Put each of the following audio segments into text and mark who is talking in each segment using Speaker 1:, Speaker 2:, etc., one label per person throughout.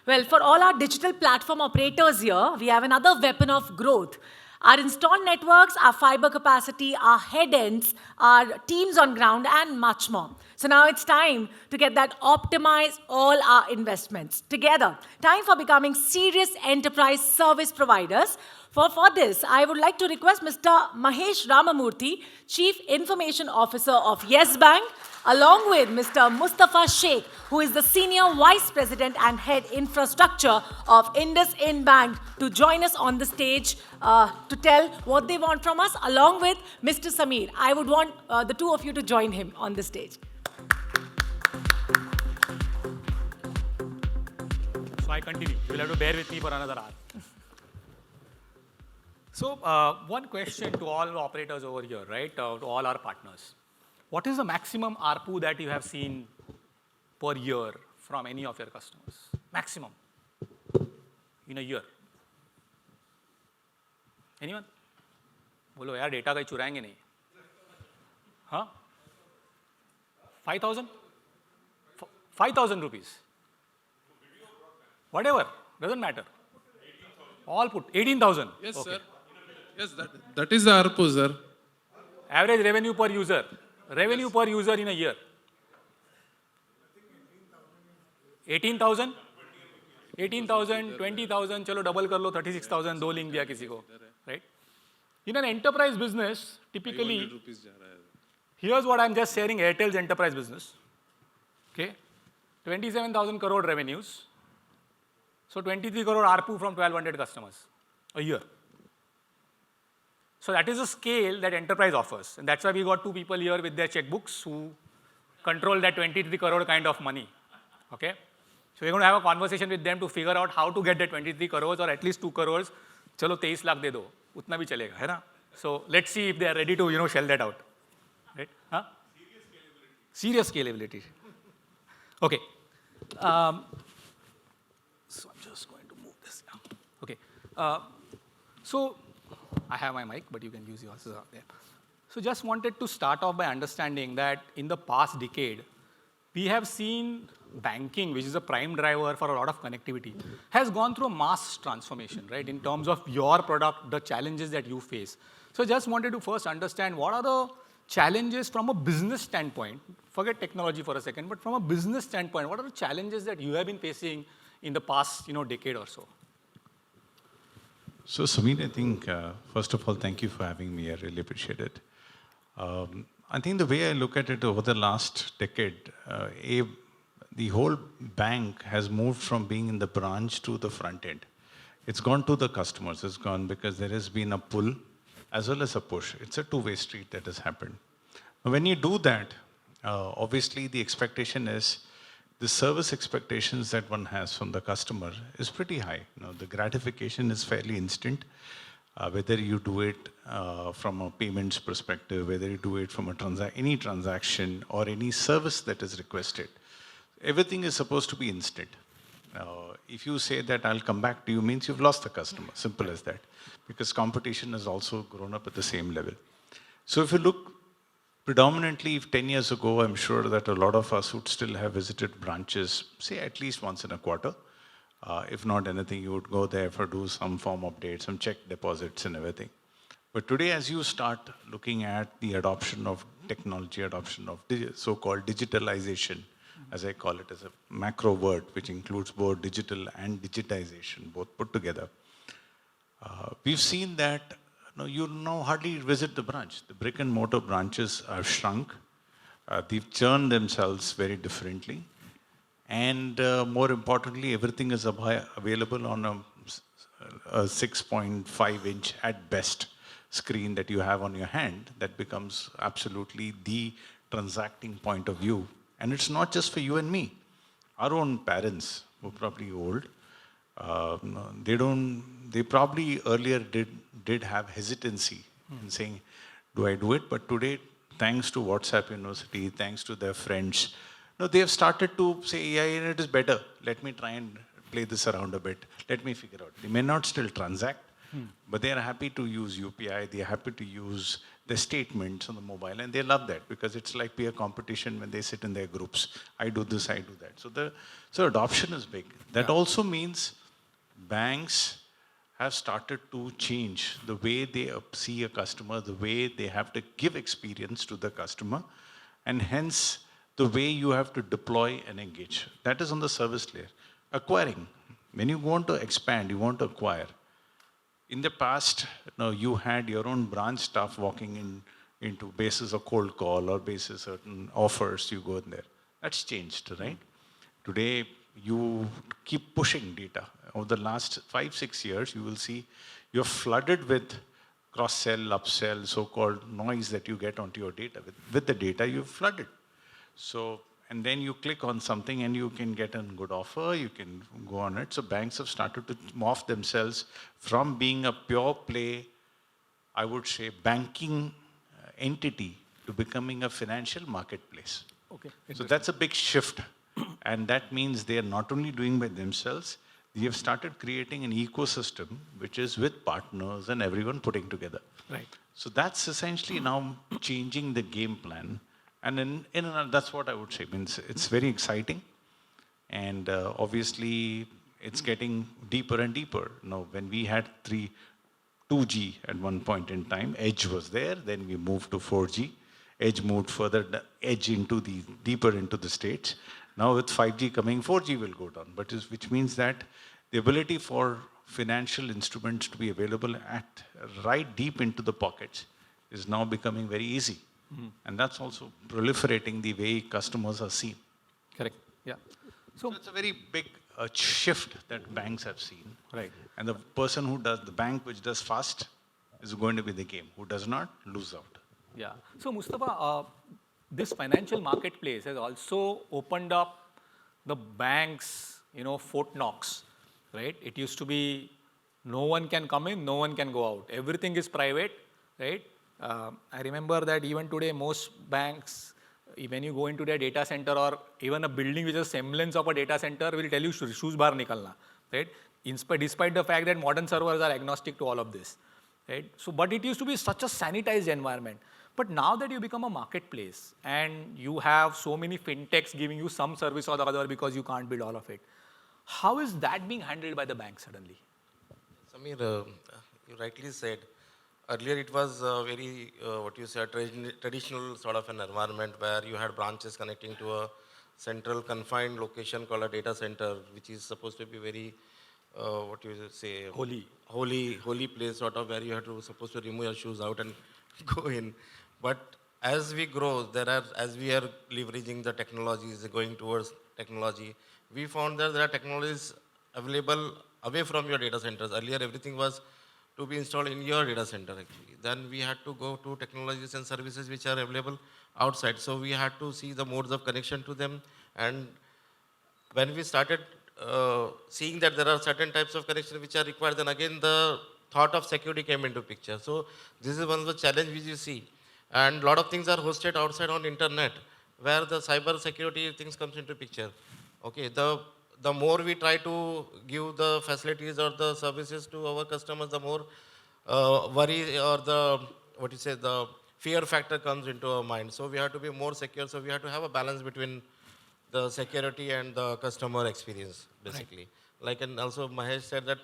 Speaker 1: Well, for all our digital platform operators here, we have another weapon of growth. Our installed networks, our fiber capacity, our head ends, our teams on ground, and much more. So now it's time to get that optimize all our investments together. Time for becoming serious enterprise service providers. For this, I would like to request Mr. Mahesh Ramamurthy, Chief Information Officer of Yes Bank, along with Mr. Mustafa Sheikh, who is the Senior Vice President and Head Infrastructure of IndusInd Bank, to join us on the stage to tell what they want from us, along with Mr. Sameer. I would want the two of you to join him on the stage.
Speaker 2: So I continue. You'll have to bear with me for another hour. So one question to all the operators over here, right, to all our partners. What is the maximum ARPU that you have seen per year from any of your customers? Maximum in a year. Anyone? बोलो यार data कहीं चुराएंगे नहीं. हाँ? 5,000? 5,000 rupees. Whatever, doesn't matter. All put 18,000.
Speaker 3: Yes,
Speaker 2: okay.
Speaker 3: sir. Yes, that is the ARPU, sir.
Speaker 2: Average revenue per user. Revenue per user in a year. 18,000? 18,000, 20,000, chalo double kar lo, 36,000, do link diya kisi ko. Right? In an enterprise business, typically, here's what I'm just sharing Airtel's enterprise business. Okay? 27,000 crore revenues. So 23 crore ARPU from 1,200 customers a year. So that is the scale that enterprise offers. And that's why we got two people here with their checkbooks who control that 23 crore kind of money. Okay? So we're going to have a conversation with them to figure out how to get the 23 crores or at least 2 crores. Chalo 23 lakh de do. Utna bhi chalega, hai na? So let's see if they are ready to, shell that out. Right? Huh? Serious scalability. Okay. So I'm just going to move this now. Okay. So I have my mic, but you can use yours out there. So just wanted to start off by understanding that in the past decade, we have seen banking, which is a prime driver for a lot of connectivity, has gone through a mass transformation, right? In terms of your product, the challenges that you face. So just wanted to first understand what are the challenges from a business standpoint, forget technology for a second, but from a business standpoint, what are the challenges that you have been facing in the past, decade or so?
Speaker 4: So, Sameer, I think, first of all, thank you for having me. I really appreciate it. I think the way I look at it over the last decade, the whole bank has moved from being in the branch to the front end. It's gone to the customers. It's gone because there has been a pull as well as a push. It's a two-way street that has happened. When you do that, obviously the expectation is the service expectations that one has from the customer is pretty high. The gratification is fairly instant, whether you do it from a payments perspective, whether you do it from a any transaction or any service that is requested. Everything is supposed to be instant. If you say that I'll come back to you, means you've lost the customer, simple as that. Because competition has also grown up at the same level. So if you look predominantly, if 10 years ago, I'm sure that a lot of us would still have visited branches, say at least once in a quarter. If not anything, you would go there for do some form update, some check deposits and everything. But today, as you start looking at the adoption of technology, adoption of so-called digitalization, as I call it as a macro word, which includes both digital and digitization, both put together. We've seen that you now hardly visit the branch. The brick and mortar branches are shrunk. They've churned themselves very differently. And more importantly, everything is available on a 6.5 inch at best screen that you have on your hand. That becomes absolutely the transacting point of view. And it's not just for you and me. Our own parents, who are probably old, they probably earlier did have hesitancy in saying, do I do it? But today, thanks to WhatsApp University, thanks to their friends, they have started to say, yeah, it is better. Let me try and play this around a bit. Let me figure out. They may not still transact, but they are happy to use UPI. They are happy to use their statements on the mobile, and they love that because it's like peer competition when they sit in their groups. I do this, I do that. So adoption is big. That also means banks have started to change the way they see a customer, the way they have to give experience to the customer, and hence the way you have to deploy and engage. That is on the service layer. Acquiring. When you want to expand, you want to acquire. In the past, you had your own branch staff walking into basis of cold call or basis certain offers, you go in there. That's changed, right? Today, you keep pushing data. Over the last 5-6 years, you will see you're flooded with cross-sell, upsell, so-called noise that you get onto your data. With the data, you're flooded. So, and then you click on something and you can get a good offer, you can go on it. So banks have started to morph themselves from being a pure play, I would say, banking entity to becoming a financial marketplace.
Speaker 2: Okay.
Speaker 4: So that's a big shift. And that means they are not only doing by themselves, they have started creating an ecosystem which is with partners and everyone putting together.
Speaker 2: Right.
Speaker 4: So that's essentially now changing the game plan. And that's what I would say. Means it's very exciting, and obviously it's getting deeper and deeper. Now, when we had 2G at one point in time, Edge was there. Then we moved to 4G. Edge moved further, Edge deeper into the states. Now with 5G coming, 4G will go down. Which means that the ability for financial instruments to be available right deep into the pockets is now becoming very easy. And that's also proliferating the way customers are seen.
Speaker 2: Correct. Yeah.
Speaker 4: So it's a very big shift that banks have seen.
Speaker 2: Right.
Speaker 4: And the person who does, the bank which does fast is going to be the game. Who does not, lose out.
Speaker 2: Yeah. So Mustafa, this financial marketplace has also opened up the banks, Fort Knox, right? It used to be no one can come in, no one can go out. Everything is private, right? I remember that even today, most banks, when you go into their data center or even a building which is a semblance of a data center, will tell you shoes bar nikalna, right? Despite the fact that modern servers are agnostic to all of this, right? So, but it used to be such a sanitized environment. But now that you become a marketplace and you have so many fintechs giving you some service or the other because you can't build all of it, how is that being handled by the bank suddenly?
Speaker 5: Samir, you rightly said, earlier it was very, traditional sort of an environment where you had branches connecting to a central confined location called a data center, which is supposed to be very, holy place sort of where you have to supposed to remove your shoes out and go in. But as we grow, as we are leveraging the technologies, going towards technology, we found that there are technologies available away from your data centers. Earlier, everything was to be installed in your data center actually. Then we had to go to technologies and services which are available outside. So we had to see the modes of connection to them. And when we started seeing that there are certain types of connection which are required, then again the thought of security came into picture. So this is one of the challenges which you see. And a lot of things are hosted outside on internet where the cyber security things comes into picture. Okay, the more we try to give the facilities or the services to our customers, the more worry or the fear factor comes into our mind. So we have to be more secure. So we have to have a balance between the security and the customer experience, basically. Right. And also Mahesh said that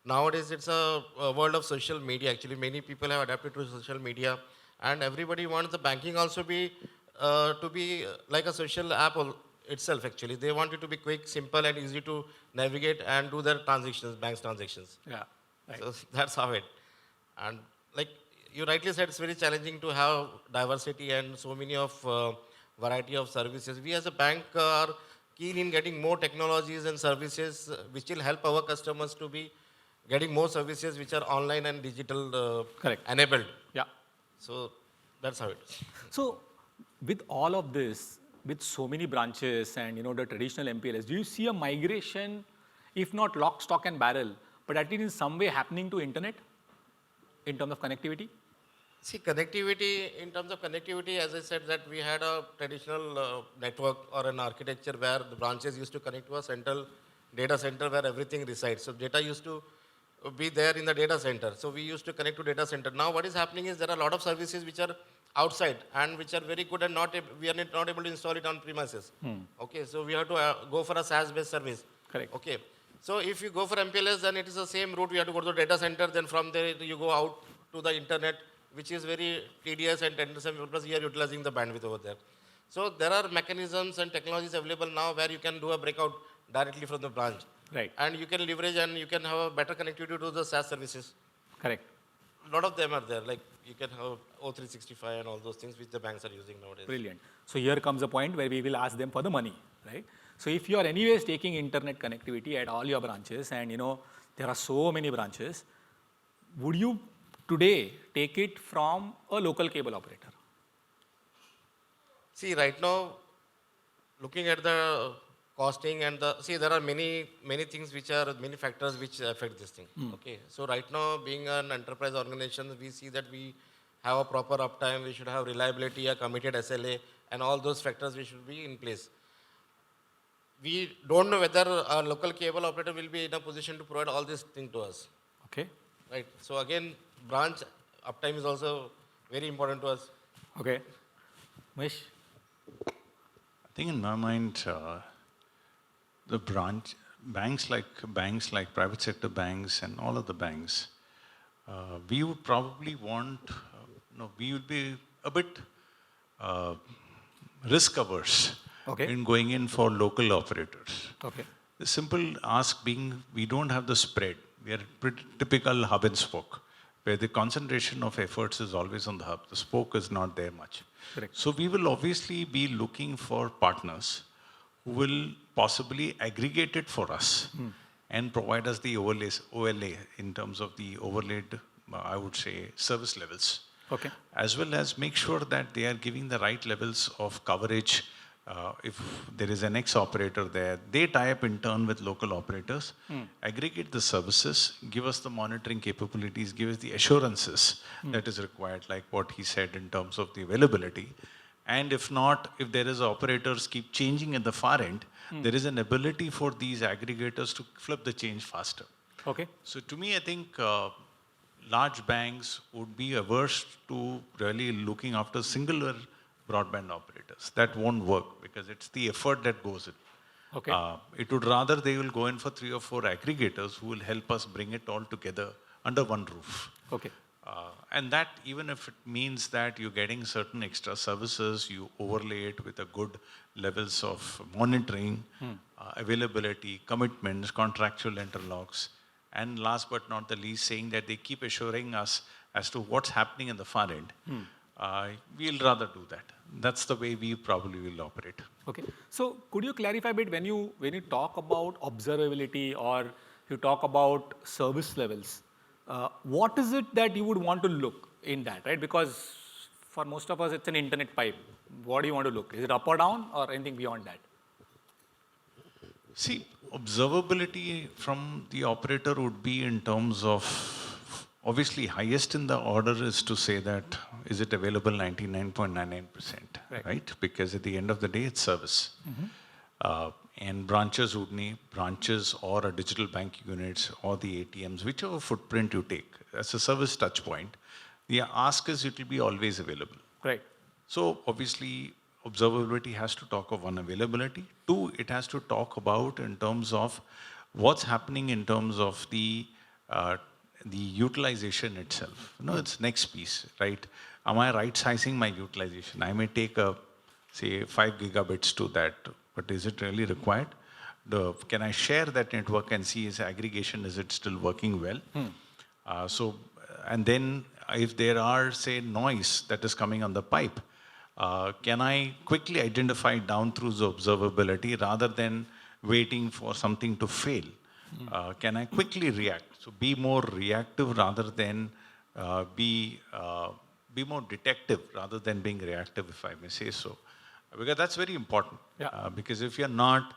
Speaker 5: nowadays it's a world of social media. Actually, many people have adapted to social media, and everybody wants the banking also to be like a social app itself. Actually, they want it to be quick, simple, and easy to navigate and do their transactions, bank's transactions.
Speaker 2: Yeah. Right.
Speaker 5: So that's how it. And like you rightly said, it's very challenging to have diversity and so many of variety of services. We as a bank are keen in getting more technologies and services which will help our customers to be getting more services which are online and digital
Speaker 2: Correct.
Speaker 5: enabled.
Speaker 2: Yeah.
Speaker 5: So that's how it is.
Speaker 2: So with all of this, with so many branches and the traditional MPLS, do you see a migration, if not lock, stock and barrel, but at least in some way happening to internet in terms of connectivity?
Speaker 5: See, connectivity, in terms of connectivity, as I said, that we had a traditional network or an architecture where the branches used to connect to a central data center where everything resides. So data used to be there in the data center. So we used to connect to data center. Now what is happening is there are a lot of services which are outside and which are very good and we are not able to install it on premises. Okay, so we have to go for a SaaS-based service.
Speaker 2: Correct.
Speaker 5: Okay, so if you go for MPLS, then it is the same route. You have to go to the data center. Then from there you go out to the internet, which is very tedious and cumbersome. Plus you are utilizing the bandwidth over there. So there are mechanisms and technologies available now where you can do a breakout directly from the branch.
Speaker 2: Right.
Speaker 5: And you can leverage and you can have a better connectivity to the SaaS services.
Speaker 2: Correct.
Speaker 5: A lot of them are there, like you can have O365 and all those things which the banks are using nowadays.
Speaker 2: Brilliant. So here comes a point where we will ask them for the money, right? So if you are anyways taking internet connectivity at all your branches, and there are so many branches, would you today take it from a local cable operator?
Speaker 5: See, right now, looking at the costing and there are many things many factors which affect this thing. Okay, so right now, being an enterprise organization, we see that we have a proper uptime, we should have reliability, a committed SLA, and all those factors which should be in place. We don't know whether our local cable operator will be in a position to provide all these things to us.
Speaker 2: Okay.
Speaker 5: Right. So again, branch uptime is also very important to us.
Speaker 2: Okay. Mesh?
Speaker 4: I think in my mind, the banks like private sector banks and all of the banks, we would probably want, we would be a bit risk averse in going in for local operators.
Speaker 2: Okay.
Speaker 4: The simple ask being, we don't have the spread. We are pretty typical hub and spoke, where the concentration of efforts is always on the hub. The spoke is not there much.
Speaker 2: Correct.
Speaker 4: So we will obviously be looking for partners who will possibly aggregate it for us and provide us the OLA in terms of the overlaid, I would say, service levels.
Speaker 2: Okay.
Speaker 4: As well as make sure that they are giving the right levels of coverage. If there is an ex-operator there, they tie up in turn with local operators, aggregate the services, give us the monitoring capabilities, give us the assurances that is required, like what he said in terms of the availability. And if not, if there is operators keep changing at the far end, there is an ability for these aggregators to flip the change faster.
Speaker 2: Okay.
Speaker 4: So to me, I think large banks would be averse to really looking after singular broadband operators. That won't work because it's the effort that goes in.
Speaker 2: Okay.
Speaker 4: It would rather they will go in for 3 or 4 aggregators who will help us bring it all together under one roof.
Speaker 2: Okay.
Speaker 4: And that even if it means that you're getting certain extra services, you overlay it with a good levels of monitoring, availability, commitments, contractual interlocks, and last but not the least, saying that they keep assuring us as to what's happening in the far end. We'll rather do that. That's the way we probably will operate.
Speaker 2: Okay. So could you clarify a bit when you talk about observability or you talk about service levels, what is it that you would want to look in that, right? Because for most of us, it's an internet pipe. What do you want to look? Is it up or down or anything beyond that?
Speaker 4: See, observability from the operator would be in terms of, obviously highest in the order is to say that, is it available 99.99%, right? Because at the end of the day, it's service. And branches would need branches or a digital bank units or the ATMs, whichever footprint you take as a service touch point, the ask is it will be always available.
Speaker 2: Right.
Speaker 4: So obviously observability has to talk of one, availability. 2, it has to talk about in terms of what's happening in terms of the utilization itself. It's next piece, right? Am I right sizing my utilization? I may take say 5 gigabits to that, but is it really required? Can I share that network and see is aggregation, is it still working well? And then if there are, say, noise that is coming on the pipe, can I quickly identify down through the observability rather than waiting for something to fail? Can I quickly react? So be more reactive rather than be more detective rather than being reactive, if I may say so. Because that's very important. Because if you're not,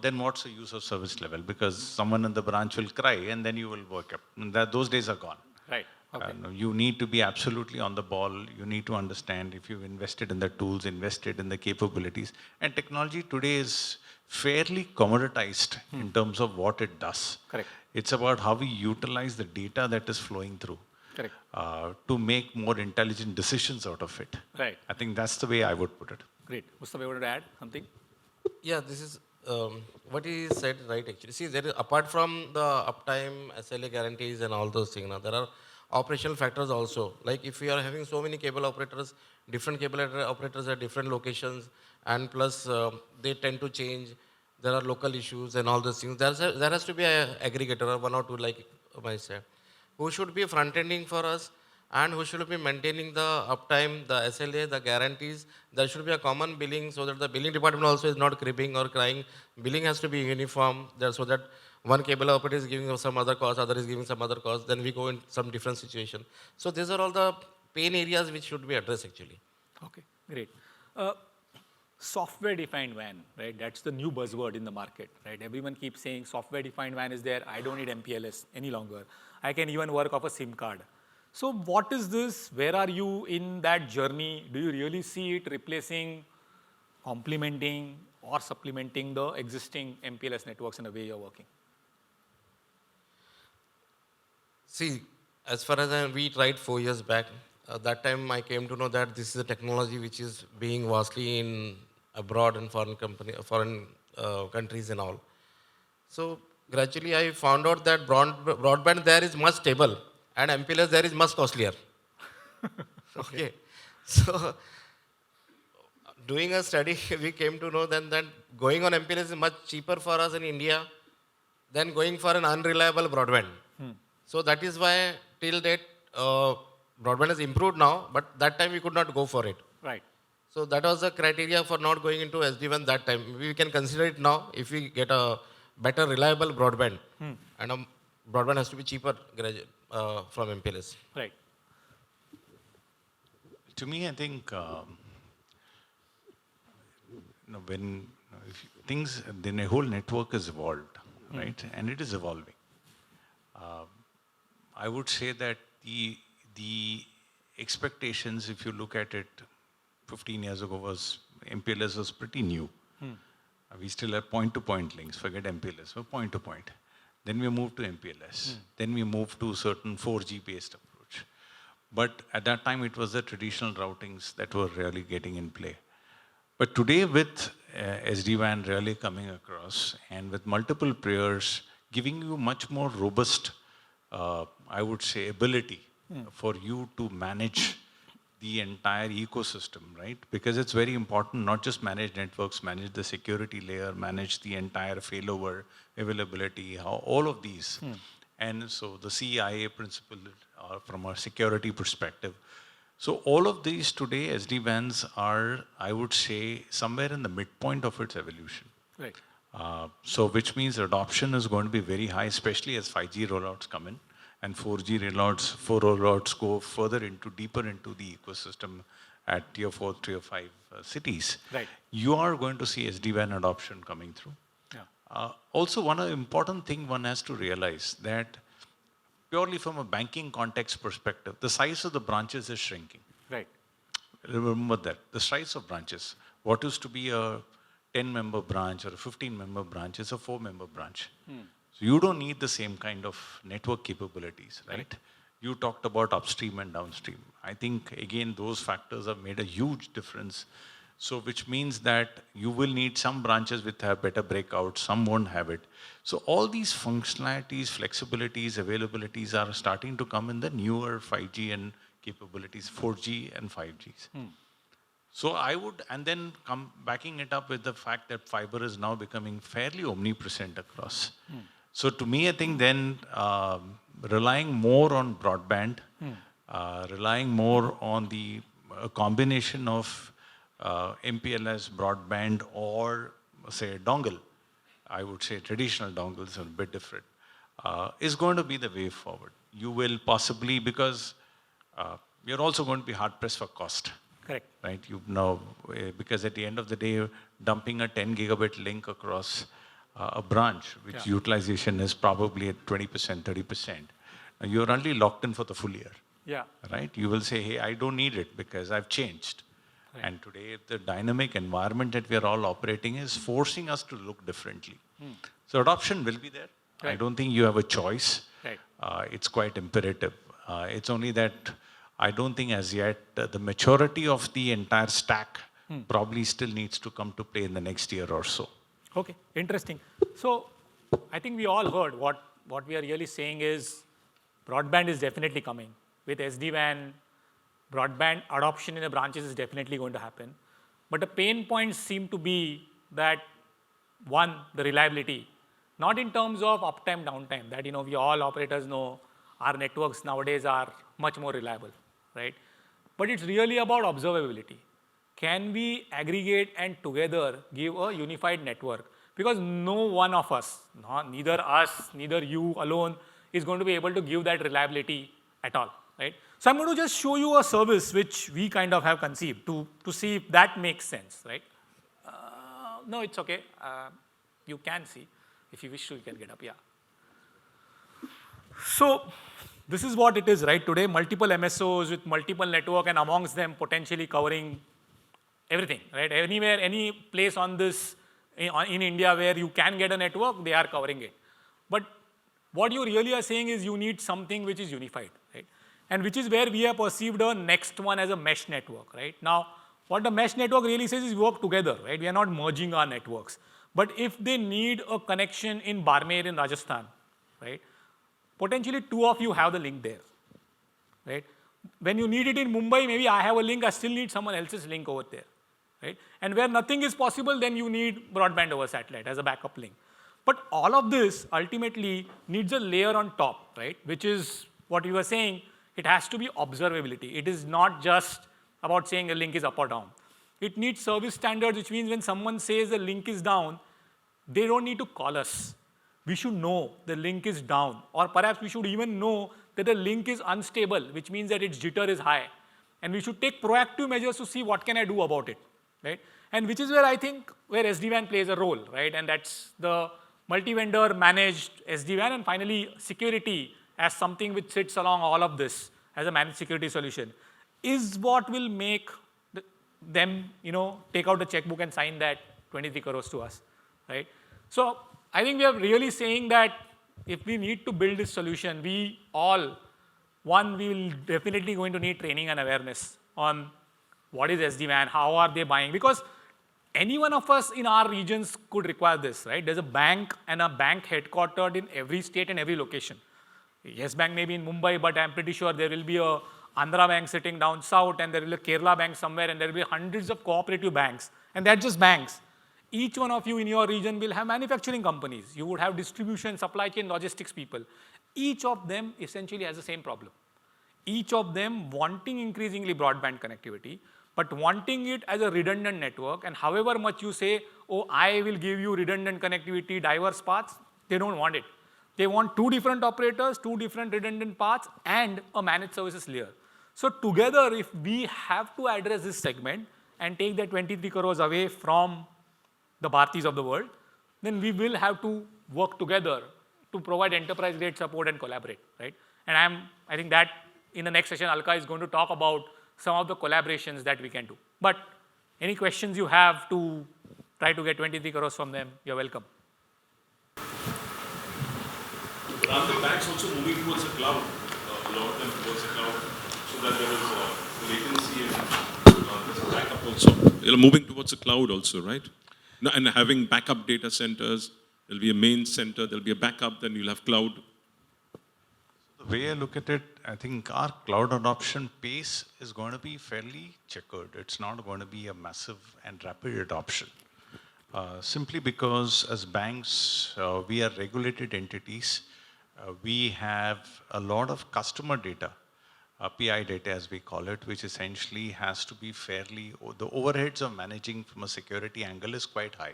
Speaker 4: then what's the use of service level? Because someone in the branch will cry and then you will work up. And those days are gone.
Speaker 2: Right. Okay.
Speaker 4: You need to be absolutely on the ball. You need to understand if you've invested in the tools, invested in the capabilities. And technology today is fairly commoditized in terms of what it does.
Speaker 2: Correct.
Speaker 4: It's about how we utilize the data that is flowing through
Speaker 2: Correct.
Speaker 4: to make more intelligent decisions out of it.
Speaker 2: Right.
Speaker 4: I think that's the way I would put it.
Speaker 2: Great. Mustafa, you wanted to add something?
Speaker 5: Yeah, this is what he said, right? Actually, see, there is, apart from the uptime, SLA guarantees, and all those things, now, there are operational factors also. Like if we are having so many cable operators, different cable operators at different locations, and plus they tend to change. There are local issues and all those things. There has to be an aggregator, or one or two, like I said, who should be front-ending for us, and who should be maintaining the uptime, the SLA, the guarantees. There should be a common billing so that the billing department also is not cribbing or crying. Billing has to be uniform there so that one cable operator is giving us some other cost, other is giving some other cost, then we go in some different situation. So these are all the pain areas which should be addressed actually.
Speaker 2: Okay, great. Software-defined WAN, right? That's the new buzzword in the market, right? Everyone keeps saying software-defined WAN is there. I don't need MPLS any longer. I can even work off a SIM card. So what is this? Where are you in that journey? Do you really see it replacing, complementing, or supplementing the existing MPLS networks in the way you're working?
Speaker 5: See, as far as we tried 4 years back, that time I came to know that this is a technology which is being vastly in abroad and foreign countries and all. So gradually I found out that broadband there is much stable and MPLS there is much costlier. Okay. So doing a study, we came to know then that going on MPLS is much cheaper for us in India than going for an unreliable broadband. So that is why till date broadband has improved now, but that time we could not go for it.
Speaker 2: Right.
Speaker 5: So that was the criteria for not going into SD-WAN that time. We can consider it now if we get a better reliable broadband. And broadband has to be cheaper from MPLS.
Speaker 2: Right.
Speaker 4: To me, I think when things, then a whole network is evolved, right? And it is evolving. I would say that the expectations, if you look at it, 15 years ago was MPLS was pretty new. We still have point-to-point links. Forget MPLS, we're point-to-point. Then we moved to MPLS. Then we moved to certain 4G-based approach. But at that time, it was the traditional routings that were really getting in play. But today, with SD-WAN really coming across, and with multiple players giving you much more robust, I would say, ability for you to manage the entire ecosystem, right? Because it's very important not just manage networks, manage the security layer, manage the entire failover, availability, how all of these. And so the CIA principle from a security perspective. So all of these today, SD-WANs are, I would say, somewhere in the midpoint of its evolution.
Speaker 2: Right.
Speaker 4: So which means adoption is going to be very high, especially as 5G rollouts come in and 4G rollouts, 4 rollouts go further into, deeper into the ecosystem at tier 4, tier 5 cities.
Speaker 2: Right.
Speaker 4: You are going to see SD-WAN adoption coming through.
Speaker 2: Yeah.
Speaker 4: Also, one important thing one has to realize that purely from a banking context perspective, the size of the branches is shrinking.
Speaker 2: Right.
Speaker 4: Remember that. The size of branches, what used to be a 10-member branch or a 15-member branch is a 4-member branch. So you don't need the same kind of network capabilities, right? You talked about upstream and downstream. I think, again, those factors have made a huge difference. So which means that you will need some branches which have better breakouts, some won't have it. So all these functionalities, flexibilities, availabilities are starting to come in the newer 5G and capabilities, 4G and 5Gs. So I would, and then come backing it up with the fact that fiber is now becoming fairly omnipresent across. So to me, I think then relying more on broadband, relying more on the combination of MPLS, broadband, or say dongle, I would say traditional dongles are a bit different, is going to be the way forward. You will possibly, because you're also going to be hard pressed for cost.
Speaker 2: Correct.
Speaker 4: Right? You know, because at the end of the day, dumping a 10 gigabit link across a branch, which utilization is probably at 20%, 30%. Now you're only locked in for the full year.
Speaker 2: Yeah.
Speaker 4: Right? You will say, hey, I don't need it because I've changed. And today, the dynamic environment that we are all operating is forcing us to look differently. So adoption will be there. I don't think you have a choice. It's quite imperative. It's only that I don't think as yet the maturity of the entire stack probably still needs to come to play in the next year or so.
Speaker 2: Okay, interesting. So I think we all heard what we are really saying is broadband is definitely coming. With SD-WAN, broadband adoption in the branches is definitely going to happen. But the pain points seem to be that, one, the reliability, not in terms of uptime, downtime, that we all operators know our networks nowadays are much more reliable, right? But it's really about observability. Can we aggregate and together give a unified network? Because no one of us, neither us, neither you alone, is going to be able to give that reliability at all, right? So I'm going to just show you a service which we kind of have conceived to see if that makes sense, right? No, it's okay. You can see. If you wish to, you can get up, yeah. So this is what it is, right? Today, multiple MSOs with multiple network and amongst them potentially covering everything, right? Anywhere, any place on this, in India where you can get a network, they are covering it. But what you really are saying is you need something which is unified, right? And which is where we have perceived a next one as a mesh network, right? Now, what the mesh network really says is work together, right? We are not merging our networks. But if they need a connection in Barmer in Rajasthan, right? Potentially two of you have the link there, right? When you need it in Mumbai, maybe I have a link, I still need someone else's link over there, right? And where nothing is possible, then you need broadband over satellite as a backup link. But all of this ultimately needs a layer on top, right? Which is what you were saying, it has to be observability. It is not just about saying a link is up or down. It needs service standards, which means when someone says the link is down, they don't need to call us. We should know the link is down, or perhaps we should even know that the link is unstable, which means that its jitter is high. And we should take proactive measures to see what can I do about it, right? And which is where I think where SD-WAN plays a role, right? And that's the multi-vendor managed SD-WAN, and finally security as something which sits along all of this as a managed security solution is what will make them, take out the checkbook and sign that 23 crores to us, right? So I think we are really saying that if we need to build this solution, we all, one, we will definitely going to need training and awareness on what is SD-WAN, how are they buying, because any one of us in our regions could require this, right? There's a bank and a bank headquartered in every state and every location. Yes Bank may be in Mumbai, but I'm pretty sure there will be a Andhra Bank sitting down south, and there will be a Kerala Bank somewhere, and there will be hundreds of cooperative banks. And they're just banks. Each one of you in your region will have manufacturing companies. You would have distribution, supply chain, logistics people. Each of them essentially has the same problem. Each of them wanting increasingly broadband connectivity, but wanting it as a redundant network. And however much you say, oh, I will give you redundant connectivity, diverse paths, they don't want it. They want two different operators, two different redundant paths, and a managed services layer. So together, if we have to address this segment and take the 23 crores away from the Bhartis of the world, then we will have to work together to provide enterprise-grade support and collaborate, right? And I think that in the next session, Alka is going to talk about some of the collaborations that we can do. But any questions you have to try to get 23 crores from them, you're welcome.
Speaker 6: Are the banks also moving towards the cloud? A lot of them towards the cloud, so that there is latency and there's a backup also. You're moving towards the cloud also, right? And having backup data centers, there'll be a main center, there'll be a backup, then you'll have cloud.
Speaker 4: The way I look at it, I think our cloud adoption pace is going to be fairly checkered. It's not going to be a massive and rapid adoption. Simply because as banks, we are regulated entities. We have a lot of customer data, PI data as we call it, which essentially has to be fairly, the overheads of managing from a security angle is quite high.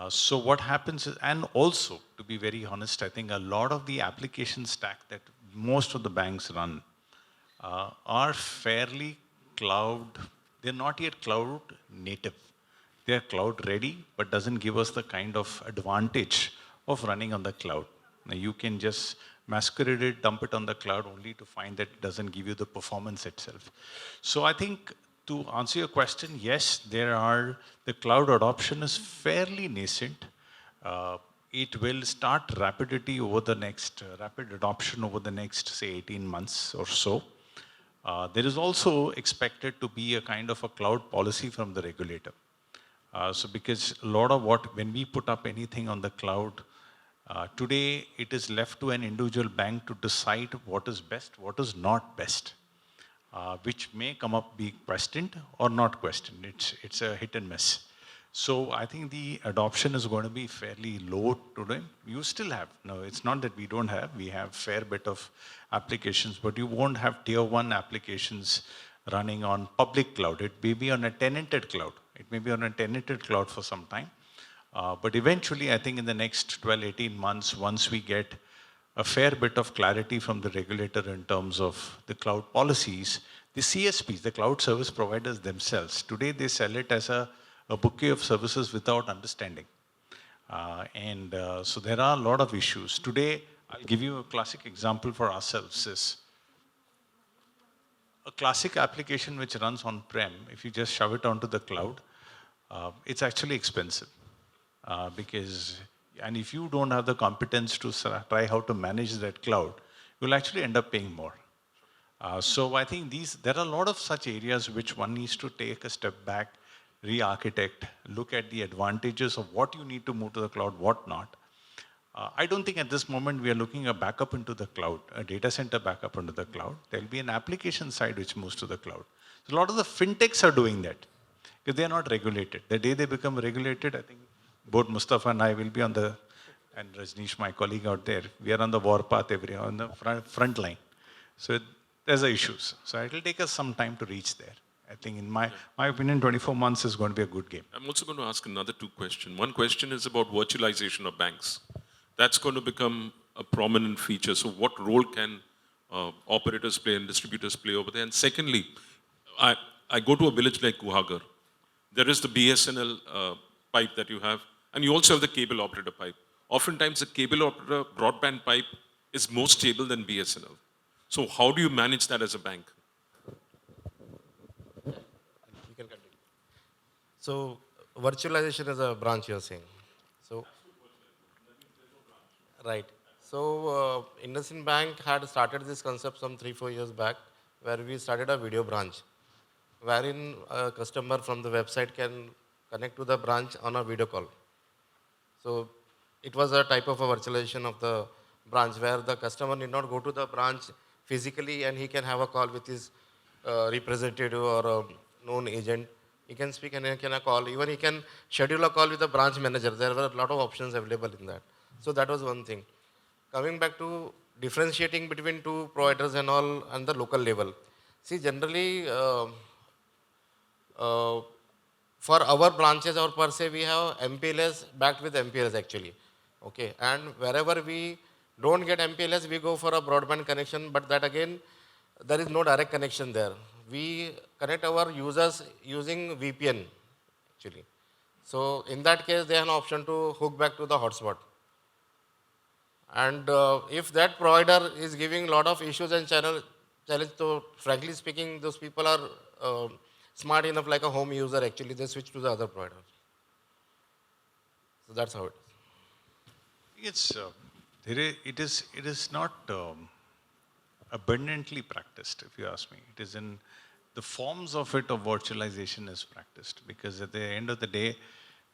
Speaker 4: So what happens is, and also to be very honest, I think a lot of the application stack that most of the banks run are fairly cloud, they're not yet cloud native. They're cloud ready, but doesn't give us the kind of advantage of running on the cloud. Now you can just masquerade it, dump it on the cloud only to find that it doesn't give you the performance itself. So I think to answer your question, yes, the cloud adoption is fairly nascent. Uh, it will start rapid adoption over the next, say, 18 months or so. There is also expected to be a kind of a cloud policy from the regulator. So because a lot of when we put up anything on the cloud, today it is left to an individual bank to decide what is best, what is not best, which may come up be questioned or not questioned. It's a hit and miss. So I think the adoption is going to be fairly low today. You still have, no, it's not that we don't have, we have fair bit of applications, but you won't have tier one applications running on public cloud. It may be on a tenanted cloud. It may be on a tenanted cloud for some time. But eventually, I think in the next 12, 18 months, once we get a fair bit of clarity from the regulator in terms of the cloud policies, the CSPs, the cloud service providers themselves, today they sell it as a bouquet of services without understanding. So there are a lot of issues. Today, I'll give you a classic example for ourselves is a classic application which runs on-prem, if you just shove it onto the cloud, it's actually expensive. And if you don't have the competence to try how to manage that cloud, you'll actually end up paying more. So I think there are a lot of such areas which one needs to take a step back, re-architect, look at the advantages of what you need to move to the cloud, what not. I don't think at this moment we are looking at backup into the cloud, a data center backup into the cloud. There'll be an application side which moves to the cloud. So a lot of the fintechs are doing that because they are not regulated. The day they become regulated, I think both Mustafa and I will be and Rajneesh, my colleague out there, we are on the warpath on the front line. So there's the issues. So it will take us some time to reach there. I think in my opinion, 24 months is going to be a good game.
Speaker 6: I'm also going to ask another two questions. One question is about virtualization of banks. That's going to become a prominent feature. So what role can operators play and distributors play over there? And secondly, I go to a village like Guhagar. There is the BSNL pipe that you have, and you also have the cable operator pipe. Oftentimes, the cable operator broadband pipe is more stable than BSNL. So how do you manage that as a bank?
Speaker 5: You can continue. So virtualization is a branch you're saying. So right. So IndusInd Bank had started this concept some 3-4 years back, where we started a video branch, wherein a customer from the website can connect to the branch on a video call. So it was a type of a virtualization of the branch where the customer need not go to the branch physically and he can have a call with his representative or a known agent. He can speak and he can call. Even he can schedule a call with the branch manager. There were a lot of options available in that. So that was one thing. Coming back to differentiating between two providers and all on the local level. See, generally, for our branches or per se, we have MPLS backed with MPLS actually. Okay, and wherever we don't get MPLS, we go for a broadband connection, but that again, there is no direct connection there. We connect our users using VPN actually. So in that case, they have an option to hook back to the hotspot. And if that provider is giving a lot of issues and challenge, so frankly speaking, those people are smart enough like a home user actually, they switch to the other provider. So that's how it is.
Speaker 4: It is not abundantly practiced, if you ask me. It is in the forms of it of virtualization is practiced because at the end of the day,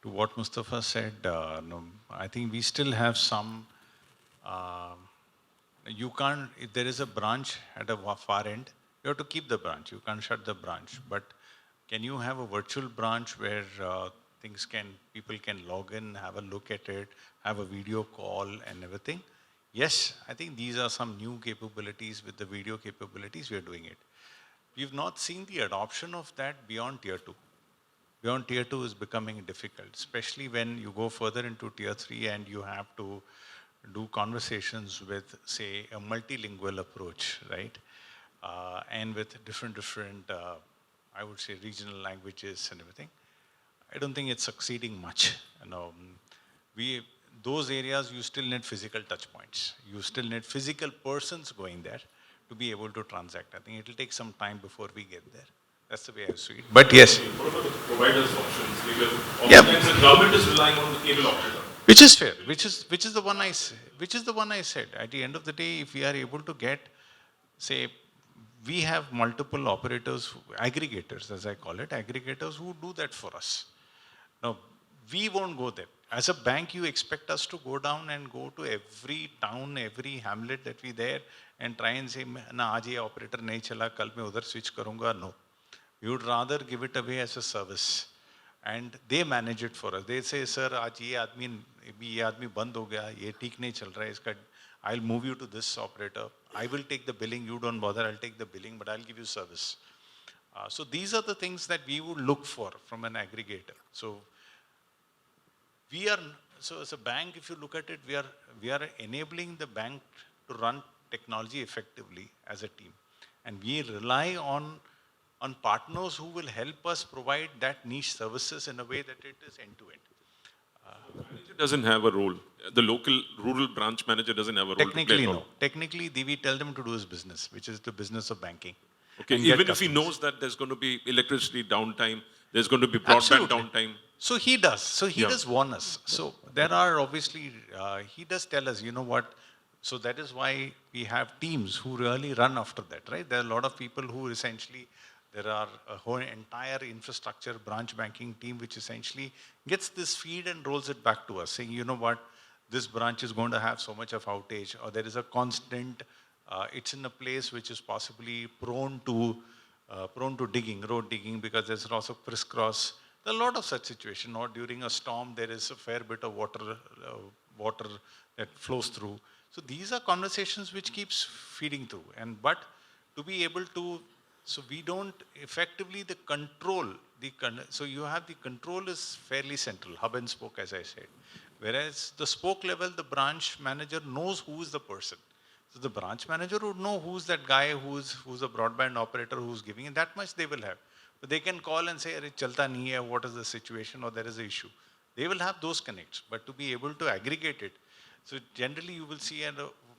Speaker 4: to what Mustafa said, no, I think we still have some. You can't, if there is a branch at a far end, you have to keep the branch. You can't shut the branch. But can you have a virtual branch where people can log in, have a look at it, have a video call and everything? Yes, I think these are some new capabilities with the video capabilities, we are doing it. We've not seen the adoption of that beyond tier 2. Beyond tier 2 is becoming difficult, especially when you go further into tier 3 and you have to do conversations with, say, a multilingual approach, right? And with different, I would say, regional languages and everything. I don't think it's succeeding much. Those areas, you still need physical touch points. You still need physical persons going there to be able to transact. I think it will take some time before we get there. That's the way I see it. But yes,
Speaker 6: What about the providers' options? Because
Speaker 4: Yeah.
Speaker 6: oftentimes the government is relying on the cable operator.
Speaker 4: which is fair, which is the one which is the one I said. At the end of the day, if we are able to get, say, we have multiple operators, aggregators, as I call it, aggregators who do that for us. Now, we won't go there. As a bank, you expect us to go down and go to every town, every hamlet that we there and try and say, na aaj ye operator nahi chala, kal main udhar switch karunga. No. We would rather give it away as a service. And they manage it for us. They say, sir, आज ये आदमी बंद हो गया, ये ठीक नहीं चल रहा है, इसका, I'll move you to this operator. I will take the billing, you don't bother, I'll take the billing, but I'll give you service. So these are the things that we would look for from an aggregator. So as a bank, if you look at it, we are enabling the bank to run technology effectively as a team. And we rely on partners who will help us provide that niche services in a way that it is end-to-end.
Speaker 6: Manager doesn't have a role. The local rural branch manager doesn't have a role to play
Speaker 4: Technically,
Speaker 6: at all.
Speaker 4: no. Technically, we tell them to do his business, which is the business of banking.
Speaker 6: Okay,
Speaker 4: and get
Speaker 6: even if he
Speaker 4: customers.
Speaker 6: knows that there's going to be electricity downtime, there's going to be broadband
Speaker 4: Absolutely.
Speaker 6: downtime.
Speaker 4: So he does. So he
Speaker 6: Yeah.
Speaker 4: does warn us. So there are obviously, he does tell us, you know what, so that is why we have teams who really run after that, right? There are a lot of people who essentially, there are a whole entire infrastructure branch banking team which essentially gets this feed and rolls it back to us saying, you know what, this branch is going to have so much of outage, or there is a constant, it's in a place which is possibly prone to digging, road digging, because there's lots of crisscross. There are a lot of such situations. Or during a storm, there is a fair bit of water that flows through. So these are conversations which keeps feeding through. But to be able to, so we don't effectively the control. So you have the control is fairly central, hub and spoke, as I said. Whereas the spoke level, the branch manager knows who is the person. So the branch manager would know who's that guy, who's a broadband operator who's giving it. That much they will have. But they can call and say, "Arey, chalta nahi hai, what is the situation, or there is an issue." They will have those connects. But to be able to aggregate it, so generally you will see a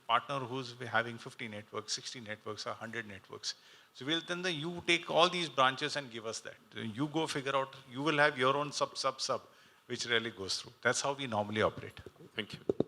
Speaker 4: partner who's having 50 networks, 60 networks, or 100 networks. So we'll then you take all these branches and give us that. You go figure out, you will have your own sub, which really goes through. That's how we normally operate.
Speaker 6: Thank you.